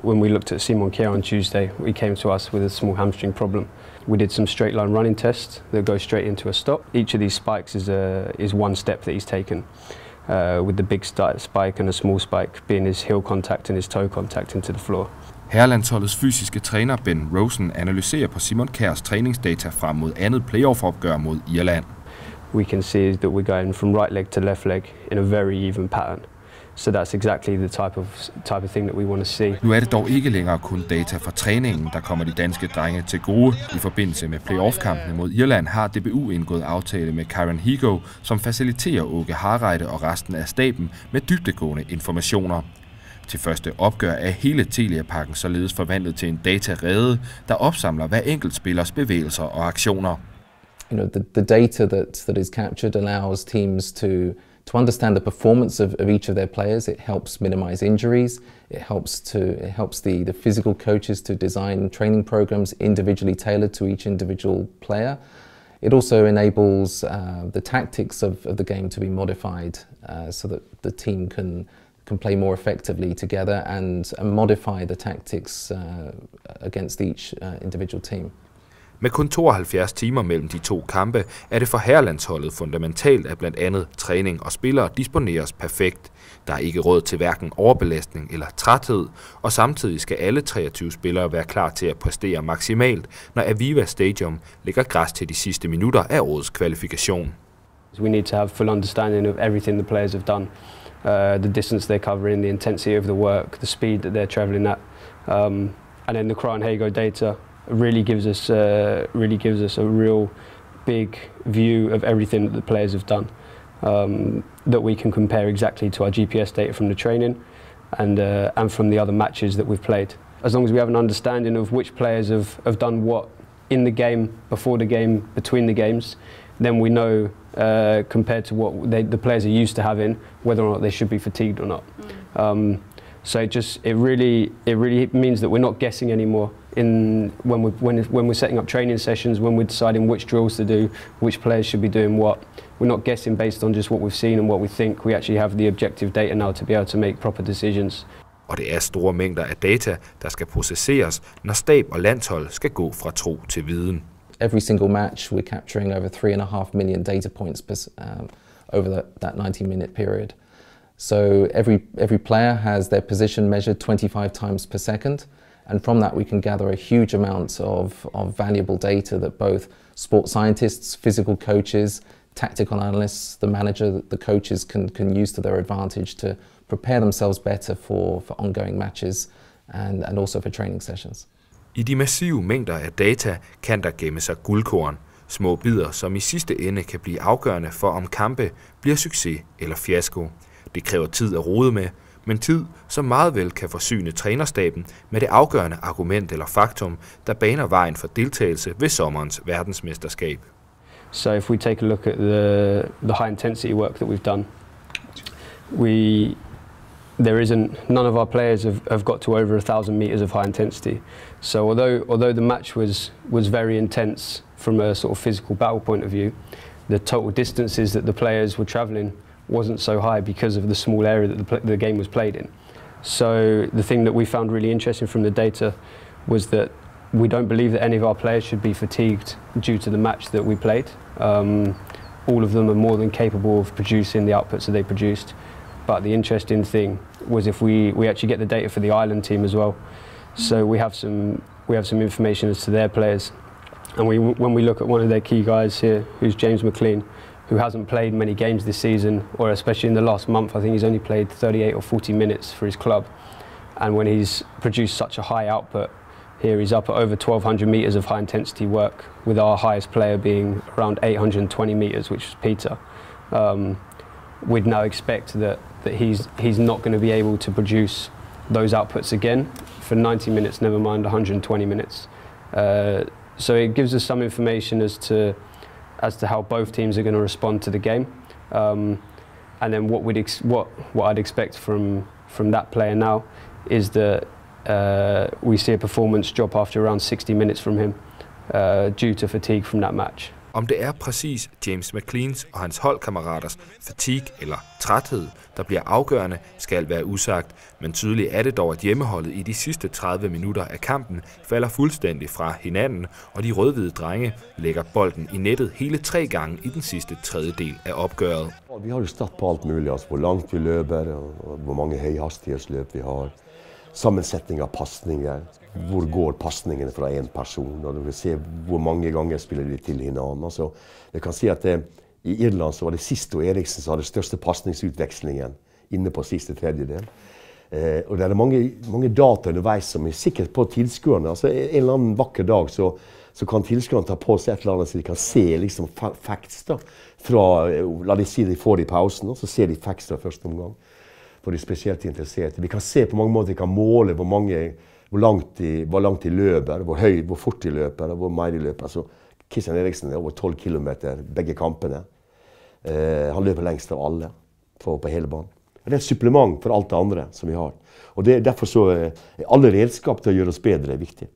when we looked at Simon Kjær on Tuesday, he came to us with a small hamstring problem. We did some straight line running tests that go straight into a stop. Each of these spikes is one step that he's taken, with the big spike and a small spike being his heel contact and his toe contact into the floor. Herrelandsholdets fysiske træner Ben Rosen analyserer på Simon Kjærs træningsdata frem mod andet playoff-opgør mod Irland. We can see that we're going from right leg to left leg in a very even pattern. So that's exactly the type of thing that we want to see. Nu er det dog ikke længere kun data fra træningen, der kommer de danske drenge til gode. I forbindelse med playoff-kampene mod Irland har DBU indgået aftale med Karen Higo, som faciliterer Åke Harreide og resten af staben med dybdegående informationer. Til første opgør er hele Telia-pakken således forvandlet til en datarede, der opsamler hver enkelt spillers bevægelser og aktioner. The data that is captured allows teams to understand the performance of each of their players. It helps minimize injuries. It helps the physical coaches to design training programs individually tailored to each individual player. It also enables the tactics of the game to be modified so that the team can play more effectively together and modify the tactics against each individual team. Med kun 72 timer mellem de to kampe er det for herrelandsholdet fundamentalt, at blandt andet træning og spillere disponeres perfekt. Der er ikke råd til hverken overbelastning eller træthed, og samtidig skal alle 23 spillere være klar til at præstere maksimalt, når Aviva Stadium lægger græs til de sidste minutter af årets kvalifikation. We need to have full understanding of everything the players have done. The distance they're covering, the intensity of the work, the speed that they're travelling at, and then the Kjær Higo data really gives us a real big view of everything that the players have done, that we can compare exactly to our GPS data from the training and from the other matches that we've played. As long as we have an understanding of which players have done what in the game, before the game, between the games, then we know compared to what the players are used to having, whether or not they should be fatigued or not. So it really means that we're not guessing anymore when we're setting up training sessions, when we're deciding which drills to do, which players should be doing what. We're not guessing based on just what we've seen and what we think. We actually have the objective data now to be able to make proper decisions. Og det er store mængder af data, der skal processeres, når stab og landshold skal gå fra tro til viden. Every single match we're capturing over 3.5 million data points over that 90-minute period. So every player has their position measured 25 times per second, and from that we can gather a huge amount of valuable data that both sports scientists, physical coaches, tactical analysts, the manager, the coaches can use to their advantage to prepare themselves better for ongoing matches and also for training sessions. I de massive mængder af data kan der gemme sig guldkorn, små bidder, som i sidste ende kan blive afgørende for, om kampe bliver succes eller fiasko. Det kræver tid at rode med, men tid, som meget vel kan forsyne trænerstaben med det afgørende argument eller faktum, der baner vejen for deltagelse ved sommerens verdensmesterskab. So if we take a look at the high intensity work that we've done, none of our players have got to over 1,000 meters of high intensity. So although the match was very intense from a sort of physical battle point of view, the total distances that the players were travelling wasn't so high because of the small area that the game was played in. So the thing that we found really interesting from the data was that we don't believe that any of our players should be fatigued due to the match that we played. All of them are more than capable of producing the outputs that they produced. But the interesting thing was if we actually get the data for the Ireland team as well. So we have some information as to their players. And when we look at one of their key guys here, who's James McLean, who hasn't played many games this season, or especially in the last month, I think he's only played 38 or 40 minutes for his club. And when he's produced such a high output, here he's up at over 1,200 meters of high intensity work, with our highest player being around 820 meters, which was Peter. We'd now expect that he's not going to be able to produce those outputs again for 90 minutes, never mind 120 minutes. So it gives us some information as to how both teams are going to respond to the game, and then what I'd expect from that player now is that we see a performance drop after around 60 minutes from him due to fatigue from that match. Om det er præcis James McLeans og hans holdkammeraters fatigue eller træthed, der bliver afgørende, skal være usagt, men tydeligt er det dog, at hjemmeholdet i de sidste 30 minutter af kampen falder fuldstændig fra hinanden, og de rødhvide drenge lægger bolden i nettet hele 3 gange i den sidste tredjedel af opgøret. Vi har jo stått på alt muligt, altså hvor langt vi løber, og hvor mange høyhastighetsløp vi har, sammensetning av pasninger, hvor går pasningene fra en person, og du kan se hvor mange ganger spiller de til hinanden. Altså, jeg kan si at i Irland så var det Sisto Eriksen som hadde største pasningsutvekslingen inne på siste tredjedel. Og det er mange data underveis som er sikkert på tilskuerne. Altså, en eller annen vakker dag så kan tilskuerne ta på seg et eller annet så de kan se liksom, facts da, fra, la de si de får det i pausen, og så ser de facts fra første omgang. For de spesielt interesserte. Vi kan se på mange måter, vi kan måle hvor langt de løper, hvor fort de løper, og hvor mer de løper. Altså, Christian Eriksen er over 12 kilometer begge kampene. Han løper lengst av alle på hele banen. Det er et supplement for alt det andre som vi har. Og derfor så er alle redskap til å gjøre oss bedre viktig.